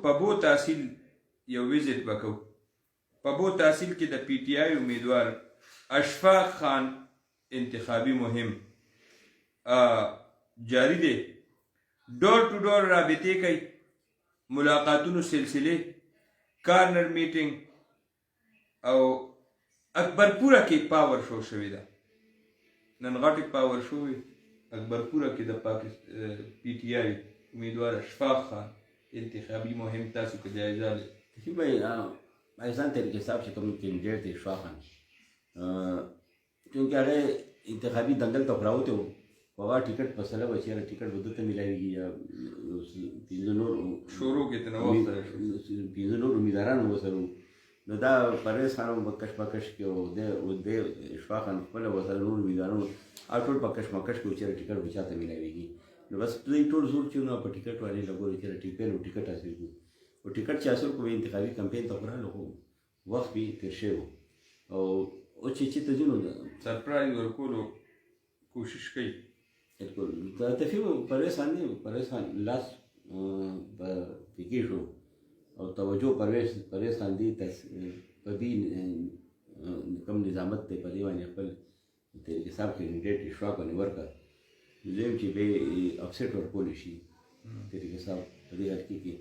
په بو تحصیل یو ویزټ وکړو. په بو تحصیل کې د پی ټی آی امیدوار اشفاق خان انتخابي مهم جاری دی. ډور ټو ډور رابطې کوي، ملاقاتونو سلسلې، کارنر میټینګ او اکبرپوره کې پاور شو شوې ده. نن غټې پاور شو وي اکبرپوره کې د پی ټی آی امیدوار اشفاق خان انتخابي مهم. تاسو که جایزه لرئ جی بھائی پاکستان تحریک انصاف سے کم کینڈیڈیٹ تھے اشفاق خان، کیونکہ هغه انتخابي دنګل ته خراوته و، هغه ټیکټ په سله به چېرې ټیکټ به دلته میلاویږي یا پنځه نور شروع کې تنه وخت پنځه نور امیدواران ورسره وو. نو دا پرویز خان هم په کشمکش کې و، د اشفاق خان خپله ورسره نور امیدواران وو، او ټول په کشمکش کې و چېرې ټیکټ به چاته میلاویږي. نو بس دوی ټول زور چې نو په ټیکټ باندې لګولو چېرې ټیپل و ټیکټ حاصل کړو. او ټیکټ چې حاصل کړو انتخابي کمپین ته ورغلو، خو وخت به تېر شوی و او چې ته ځو نو سرپرایز ورکولو کوشش کوي. بالکل تفهیم پرویز خان دی، پرویز خان لاس په فکر شو او توجه پرویز خان دی په دې کوم نظامت دی په دې باندې خپل تحریک انصاف کینډیډیټ اشفاق باندې ورکړه. زه یم چې به افسیټ ورکولی شي تحریک انصاف په دې حلقې کې.